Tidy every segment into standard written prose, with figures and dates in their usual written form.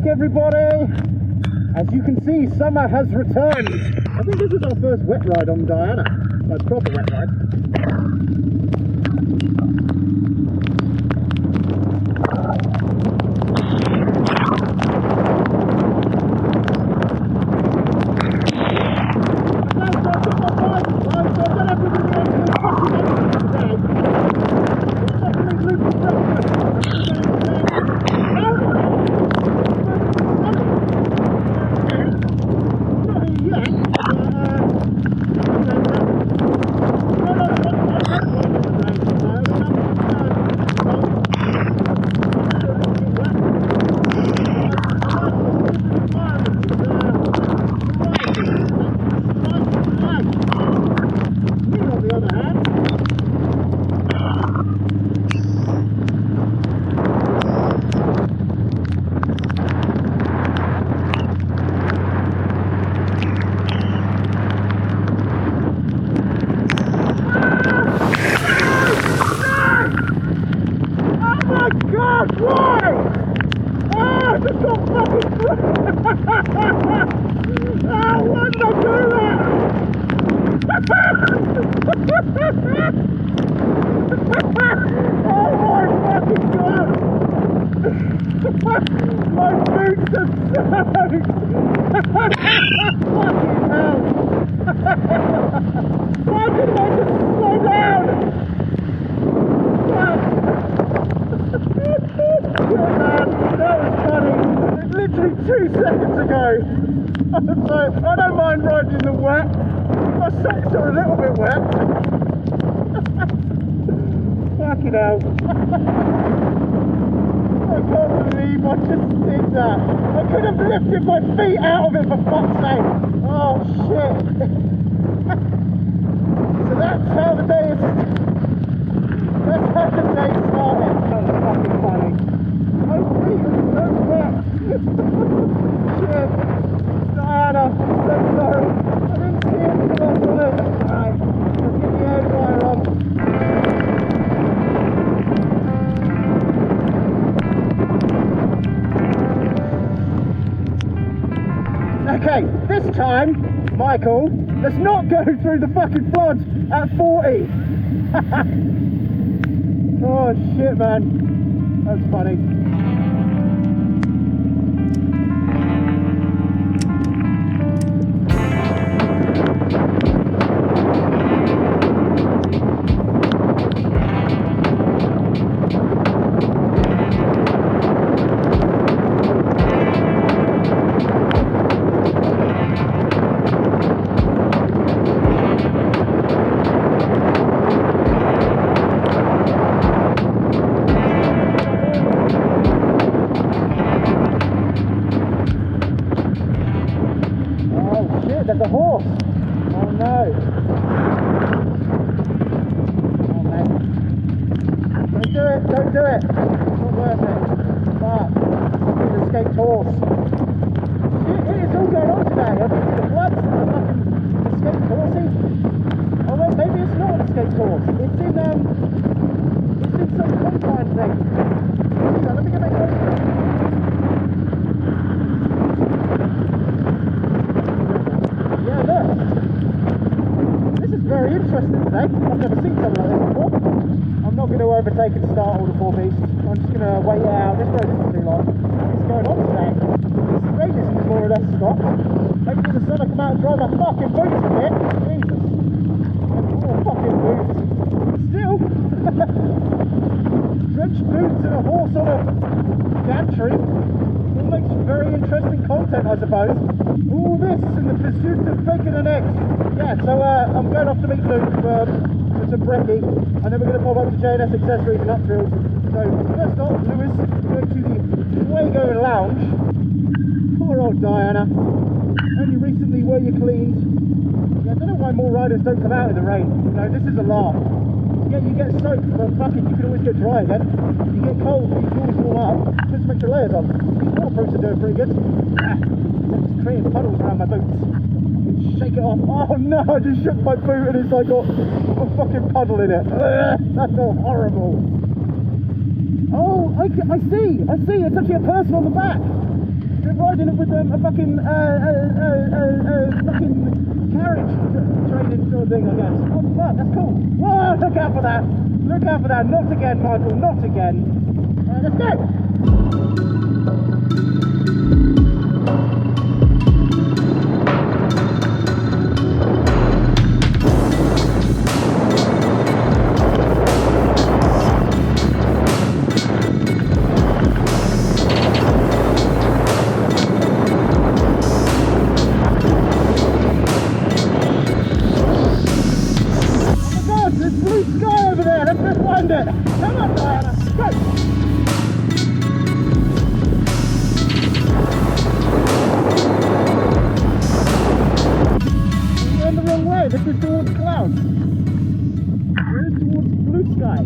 back, everybody. As you can see, summer has returned. I think this is our first wet ride on Diana. Like proper wet ride. I don't mind riding in the wet. My socks are a little bit wet. Fucking hell. I can't believe I just did that. I could have lifted my feet out of it for fuck's sake. Oh shit. So that's how the day is. That's how the day started. That was fucking funny. My feet are so wet. Shit. Diana, I'm so sorry. I didn't see it until I saw it. Alright, let's get the air dryer on. Okay, this time, Michael, let's not go through the fucking floods at 40. Oh shit, man. That's funny. There's a horse. Oh no. Oh man. Don't do it, don't do it. It's not worth it. Fuck. It's an escaped horse. Shit, it is all going on today. I think the floods and the fucking escaped horsey. Oh well, maybe it's not an escaped horse. It's in some confine thing. Let me get that closer. Very interesting today. I've never seen something like this before. I'm not going to overtake and start all the four beasts. I'm just going to wait it out. This road isn't too long. What's going on today? This radius is more or less stopped. Maybe in the sun I come out and dry my fucking boots a bit. Jesus. Oh, fucking boots. Still. Drenched boots and a horse on a gantry. It makes very interesting content, I suppose. All this in the pursuit of bacon and eggs. Yeah, so I'm going off to meet Luke for some brekkie, and then we're going to pop up to J&S Accessories in Upfield. So first off, Lewis, going to the Fuego Lounge. Poor old Diana. Only recently were you cleaned. Yeah, I don't know why more riders don't come out in the rain. You know, this is a laugh. Yeah, you get soaked, but fuck it, you can always get dry again. You get cold, you can always warm up. Put some extra layers on. These waterproofs are doing pretty good. There's creating puddles around my boots. Shake it off. Oh no, I just shook my boot and it's like got a fucking puddle in it. That's so horrible. Oh, I see. It's actually a person on the back. They're riding it with a fucking carriage training sort of thing, I guess. Oh fuck, that's cool. Whoa, look out for that. Look out for that. Not again, Michael, not again. Let's go. Come on, Diana, go! We're going the wrong way, this is towards clouds. We're towards blue sky.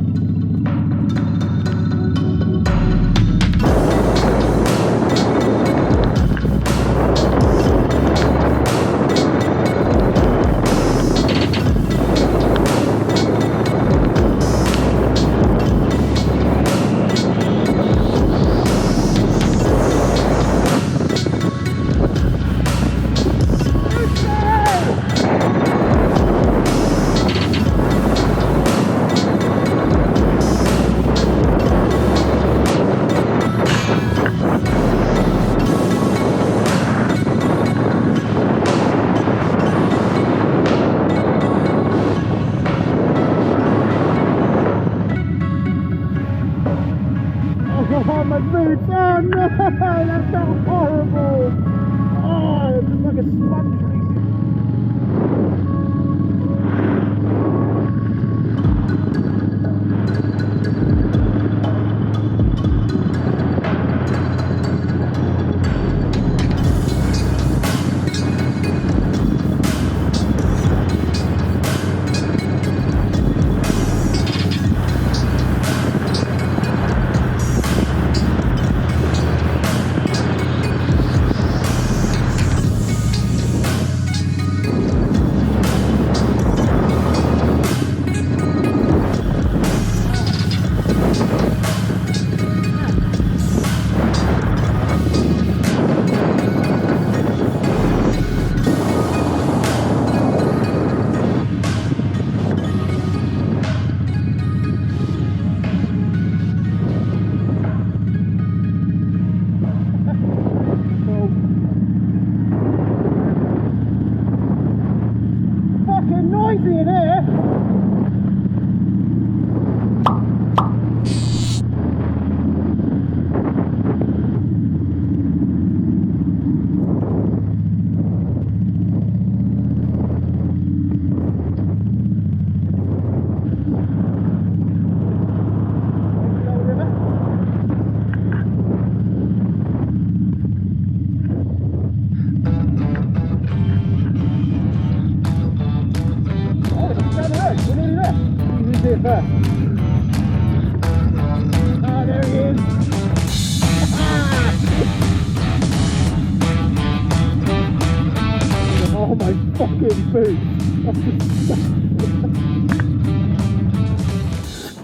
My boots! Oh no! That's so horrible! Oh, it's just like a sponge.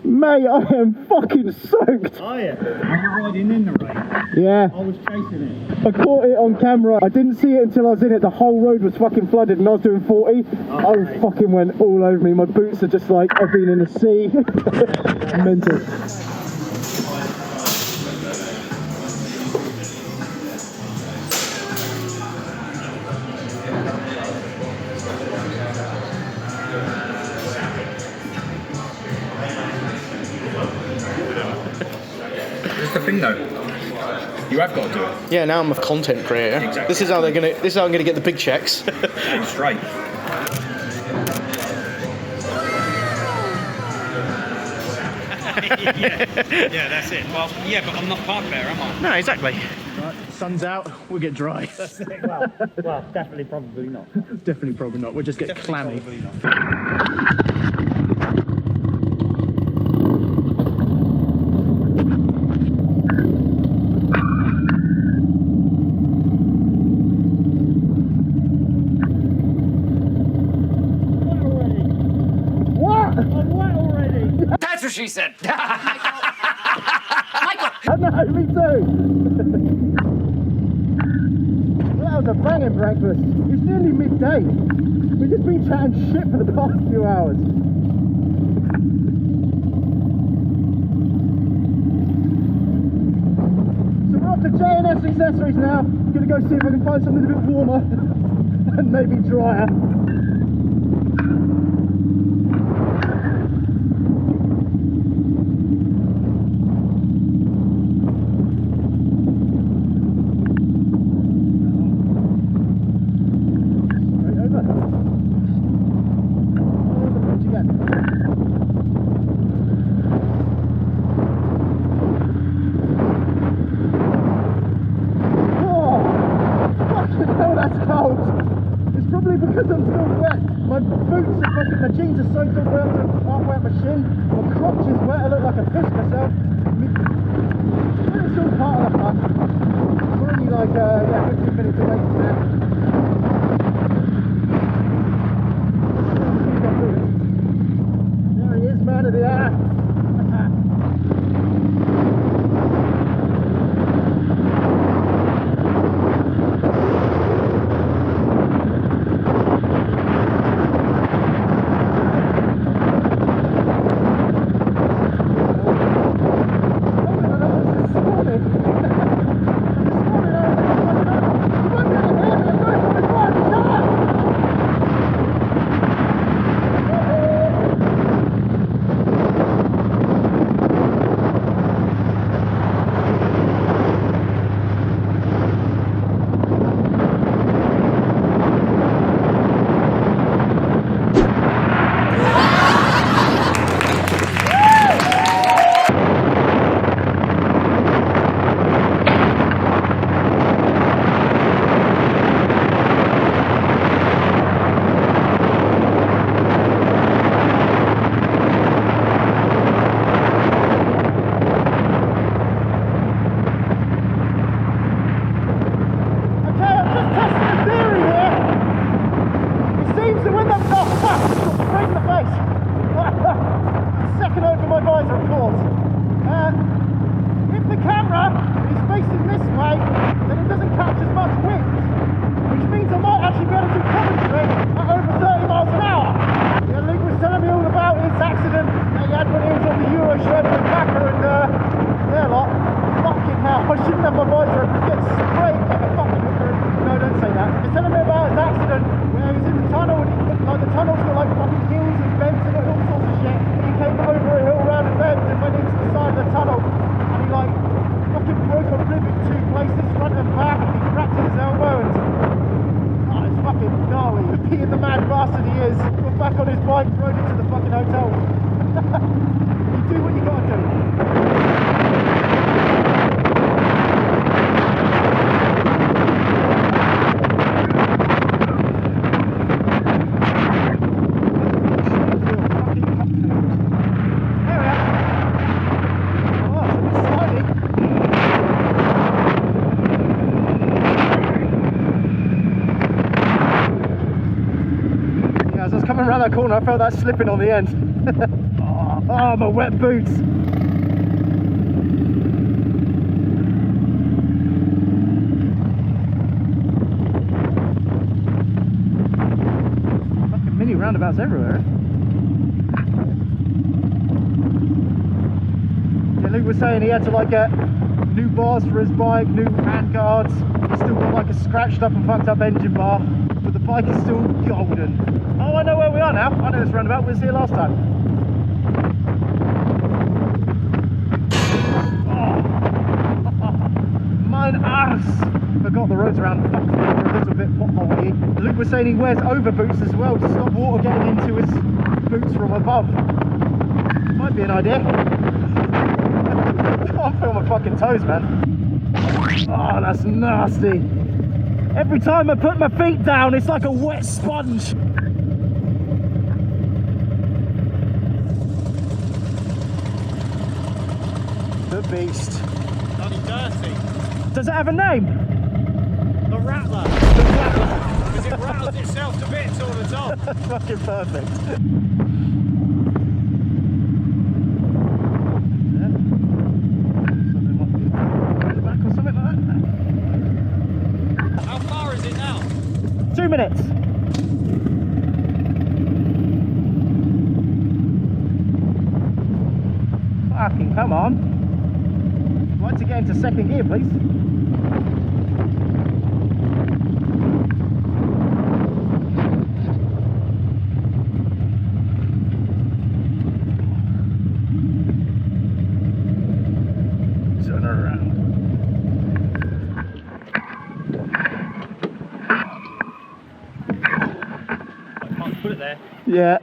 Mate, I am fucking soaked. Are you? Are you riding in the rain? Yeah. I was chasing it. I caught it on camera. I didn't see it until I was in it. The whole road was fucking flooded and I was doing 40. I fucking went all over me. My boots are just like I've been in the sea. Mental. That's the thing though. You have got to do it. Yeah, now I'm a content creator. Exactly. This is how they're gonna. This is how I'm gonna get the big checks. Straight. yeah, that's it. Well, yeah, but I'm not parked there, am I? No, exactly. Right, sun's out, we'll get dry. Well, definitely, probably not. Definitely, probably not. We'll just get Definitely, clammy. probably not. That's what she said. Michael! I know, me too! was a banging breakfast. It's nearly midday. We've just been chatting shit for the past few hours. So we're off to J&S Accessories now. Gonna go see if I can find something a bit warmer and maybe drier. Because I'm still wet, my boots are fucking, my jeans are soaked all the way up to halfway up my shin, my crotch is wet, I look like I pissed myself. But it's all part of the fun. We're only like, 15 minutes away from there. There he is, man of the hour. Around that corner, I felt that slipping on the end. Oh, my wet boots. Fucking mini roundabouts everywhere. Yeah, Luke was saying he had to like get new bars for his bike, new hand guards. He's still got like a scratched up and fucked up engine bar, but the bike is still golden. Oh, I know where we are now. I know this roundabout. We was here last time. Oh. Mine ass. Forgot the roads around fucking a little bit potholey. Luke was saying he wears over boots as well to stop water getting into his boots from above. Might be an idea. Can't feel my fucking toes, man. Oh, that's nasty. Every time I put my feet down, it's like a wet sponge. The beast. Bloody dirty. Does it have a name? The Rattler. The Rattler. Because it rattles itself to bits all the time. That's fucking perfect. Yeah. Something might be back or something like that. How far is it 2 minutes. Fucking come on. I'd like to get into second gear, please. Turn around. I can't put it there. Yeah.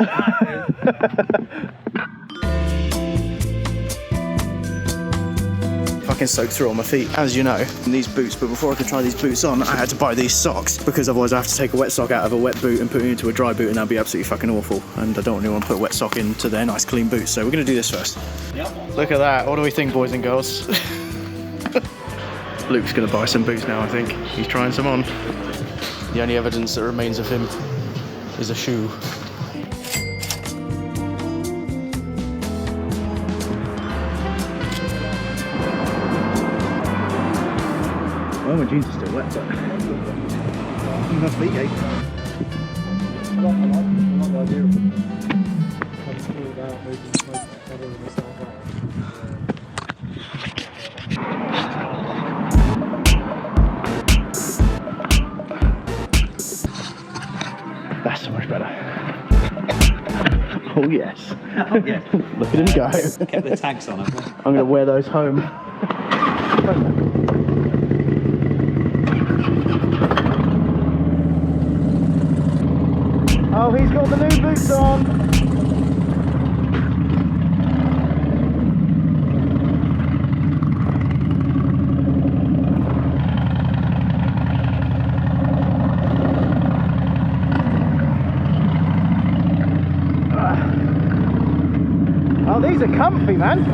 Fucking soaked through on my feet, as you know, in these boots. But before I could try these boots on, I had to buy these socks, because otherwise I have to take a wet sock out of a wet boot and put it into a dry boot, and that'd be absolutely fucking awful. And I don't really want to put a wet sock into their nice clean boots, so we're going to do this first. Yep. Look at that. What do we think, boys and girls? Luke's going to buy some boots now, I think. He's trying some on. The only evidence that remains of him is a shoe. Well, my jeans are still wet, but my feet ache. I like the idea of them. Kind of cooled out, maybe smoke cover myself out. That's so much better. Oh yes. Oh, yeah. Look at him go. Kept the tags on, haven't I'm going to wear those home. Oh, he's got the new boots on. Oh, these are comfy, man.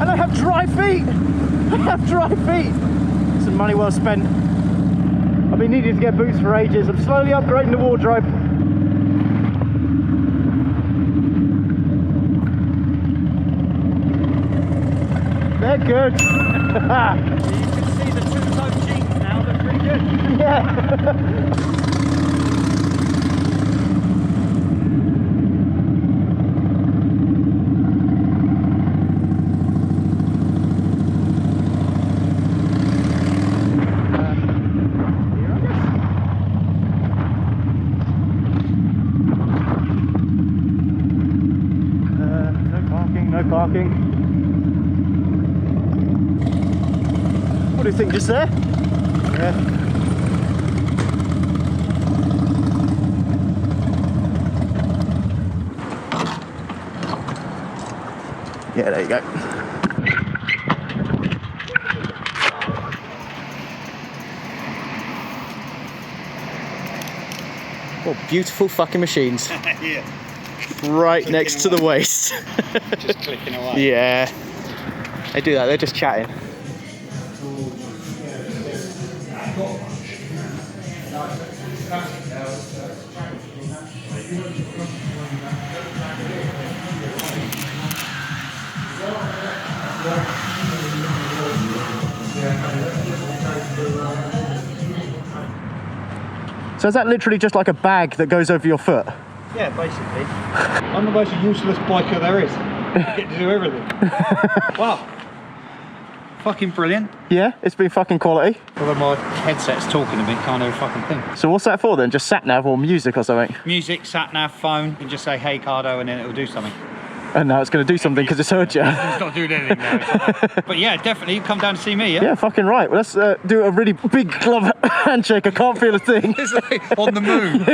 And I have dry feet. I have dry feet. Some money well spent. I've been needing to get boots for ages. I'm slowly upgrading the wardrobe. They're good. you? You can see the two-tone jeans now, they're pretty good. Yeah. No parking. What do you think, just there? Yeah. Yeah, there you go. What beautiful fucking machines. Yeah. Right next to the waist. Just clicking away. Yeah. They do that, they're just chatting. So is that literally just like a bag that goes over your foot? Yeah, basically. I'm the most useless biker there is. I get to do everything. Wow. Fucking brilliant. Yeah, it's been fucking quality. Although my headset's talking to me, can't do a fucking thing. So what's that for then? Just sat nav or music or something? Music, sat nav, phone. You can just say, hey, Cardo, and then it'll do something. And now it's going to do something because it's heard you. It's not doing anything now. But yeah, definitely, you come down to see me, yeah? Yeah, fucking right. Well, let's do a really big glove handshake. I can't feel a thing. It's like on the moon.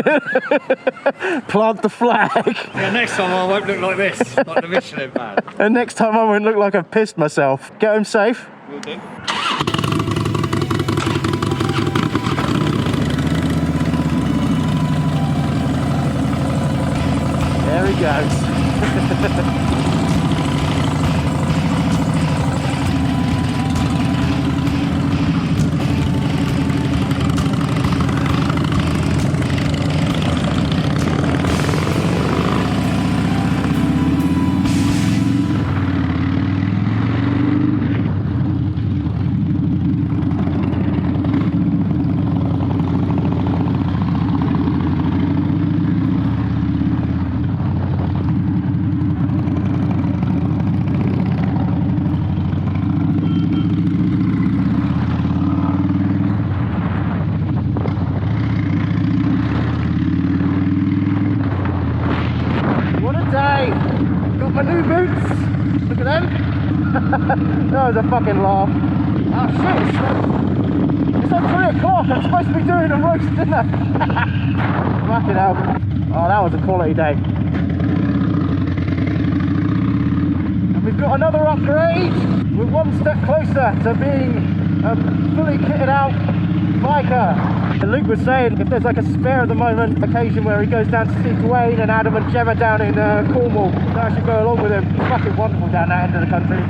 Plant the flag. Yeah, next time I won't look like this, like the Michelin man. And next time I won't look like I've pissed myself. Get home safe. Will do. There he goes. my new boots. Look at them. That was a fucking laugh. Oh shit, it's on 3 o'clock. I'm supposed to be doing a roast dinner. Fucking hell. Oh, that was a quality day. And we've got another upgrade. We're one step closer to being a fully kitted out biker. And Luke was saying if there's like a spare at the moment occasion where he goes down to see Dwayne and Adam and Gemma down in Cornwall, so I should go along with him. It's fucking wonderful down that end of the country.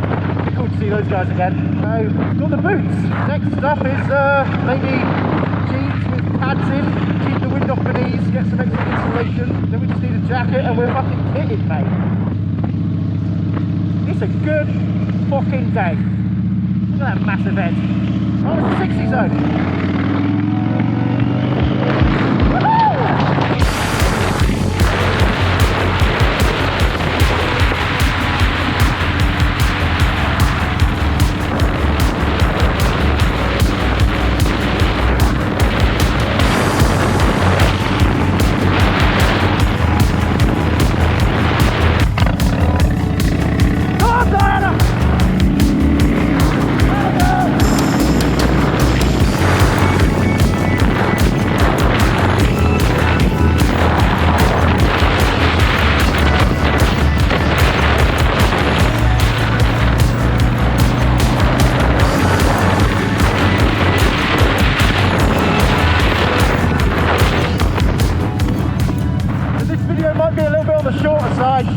It's cool to see those guys again. So, got the boots. Next stuff is maybe jeans with pads in, keep the wind off the knees, get some extra insulation. Then we just need a jacket and we're fucking kitted, mate. It's a good fucking day. Look at that massive head. Oh, it's a 60 zone.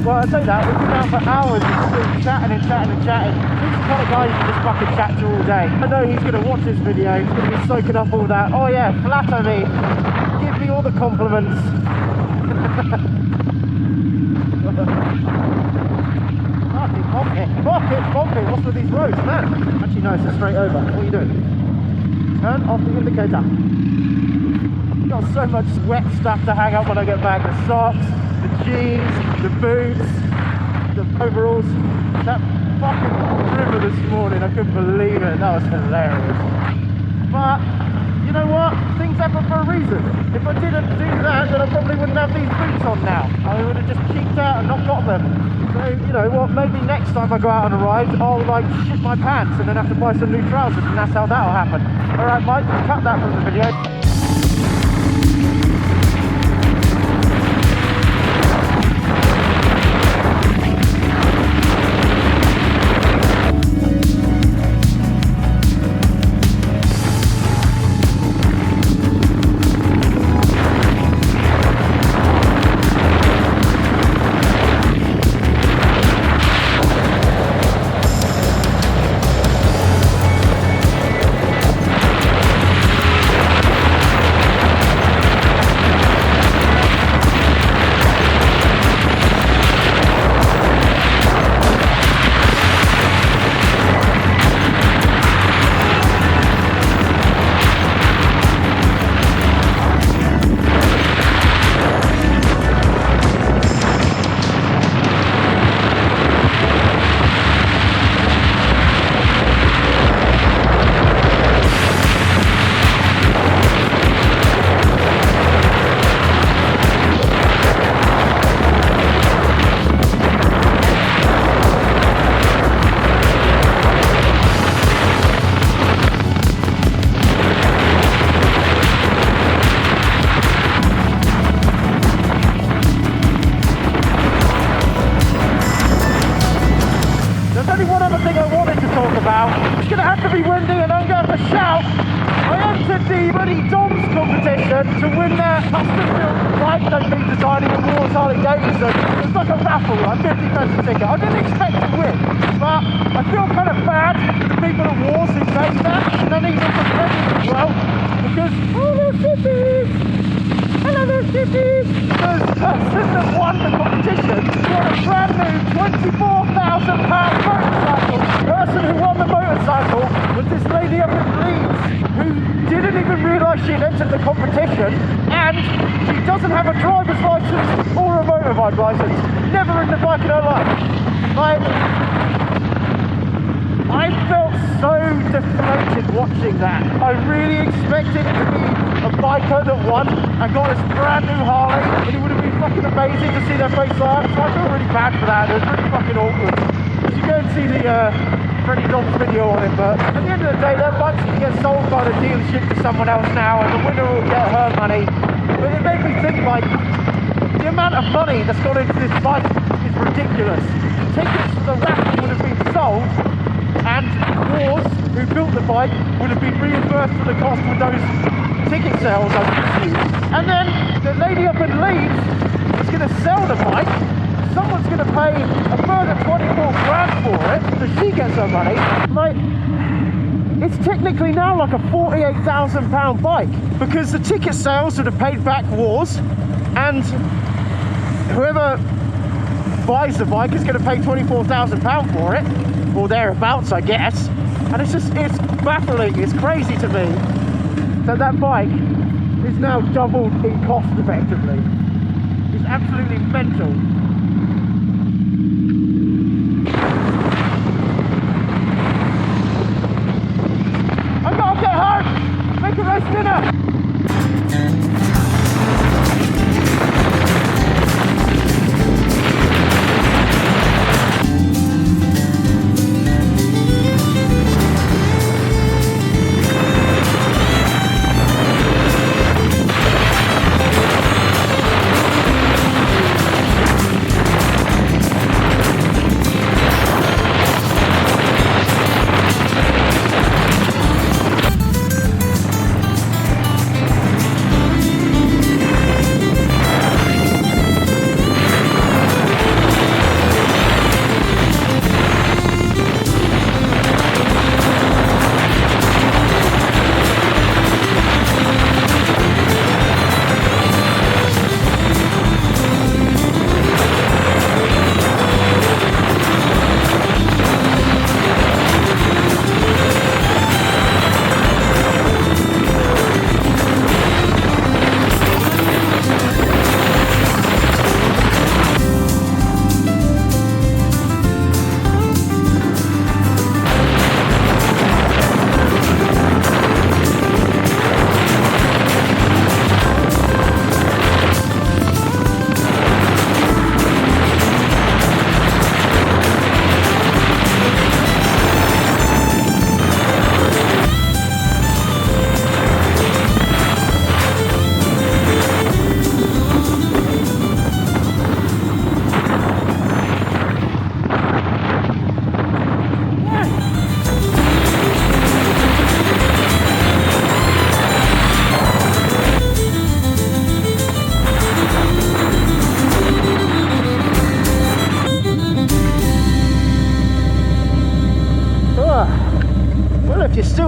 Well, I say that, we've been out for hours and chatting and chatting and chatting. He's the kind of guy you can just fucking chat to all day. I know he's going to watch this video, he's going to be soaking up all that. Oh yeah, flatter me, give me all the compliments. Fucking bumpy, what's with these roads, man? Actually no, it's a straight over. What are you doing? Turn off the indicator. Got so much wet stuff to hang up when I get back. The socks, the jeans, the boots, the overalls. That fucking river this morning, I couldn't believe it. That was hilarious. But you know what? Things happen for a reason. If I didn't do that, then I probably wouldn't have these boots on now. I would have just cheeked out and not got them. So you know what? Maybe next time I go out on a ride, I'll like shit my pants and then have to buy some new trousers, and that's how that'll happen. All right, Mike, cut that from the video. It's going to have to be windy and I'm going to have to shout. I entered the bloody Dobbs competition to win their custom-built bike they've been designing in Wars Harley Davidson. It was like a raffle, like 50 pence a ticket. I didn't expect to win, but I feel kind of bad for the people at Wars who made that, and then even for Freddie as well, because, oh, they're shitties! Hello there, shitties! Because the person that won the competition got a brand new £24,000 motorcycle. The person who won the motorcycle was this lady up in Leeds who didn't even realise she had entered the competition, and she doesn't have a driver's licence or a motorbike licence. Never ridden a bike in her life. Like, I felt so deflated watching that. I really expected it to be a biker that won and got this brand new Harley, and it would have been fucking amazing to see their face light up. So I feel really bad for that. It was really fucking awkward. You go and see the Freddie Dobbs video on it, but at the end of the day, their bike's going to get sold by the dealership to someone else now, and the winner will get her money. But it made me think, like, the amount of money that's gone into this bike is ridiculous. Tickets for the raffle would have been sold, and Wars, who built the bike, would have been reimbursed for the cost with those ticket sales, I presume. And then the lady up in Leeds is going to sell the bike. Someone's going to pay a further 24 grand for it, so she gets her money. Like, it's technically now like a £48,000 bike, because the ticket sales would have paid back Wars, and whoever buys the bike is going to pay £24,000 for it, or thereabouts, I guess. And it's baffling, it's crazy to me that that bike is now doubled in cost effectively. It's absolutely mental. I gotta get home, make a nice dinner.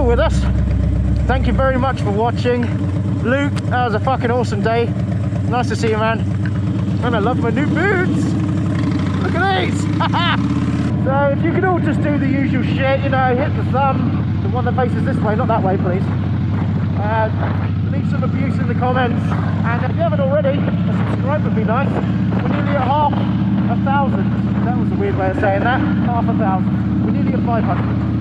With us, thank you very much for watching. Luke, that was a fucking awesome day. Nice to see you, man. And I love my new boots. Look at these. So if you could all just do the usual shit, you know, hit the thumb, the one that faces this way, not that way, please. Leave some abuse in the comments, and if you haven't already, a subscribe would be nice. We're nearly at 1,000. That was a weird way of saying that. 1,000. We're nearly at 500.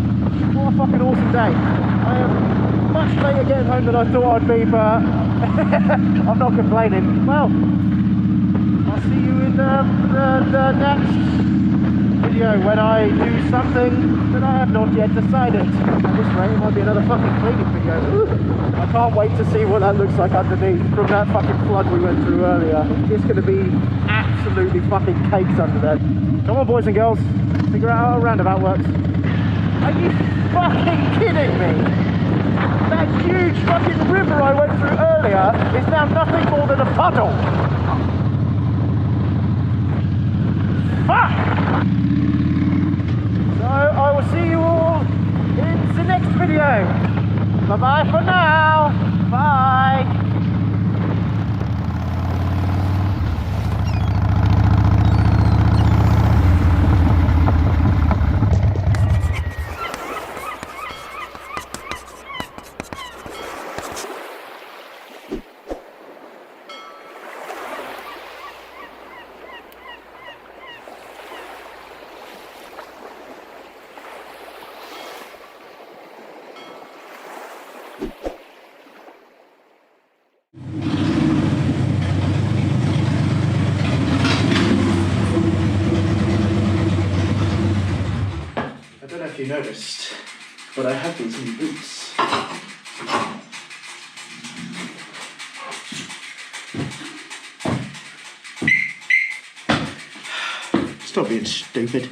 What a fucking awesome day. I am much later getting home than I thought I'd be, but I'm not complaining. Well, I'll see you in the next video when I do something that I have not yet decided. At this rate, it might be another fucking cleaning video. I can't wait to see what that looks like underneath from that fucking flood we went through earlier. It's going to be absolutely fucking cakes under there. Come on, boys and girls, figure out how a roundabout works. Are you fucking kidding me? That huge fucking river I went through earlier is now nothing more than a puddle. Fuck! So I will see you all in the next video. Bye bye for now. Bye. I don't know if you noticed, but I have these new boots. Stop being stupid.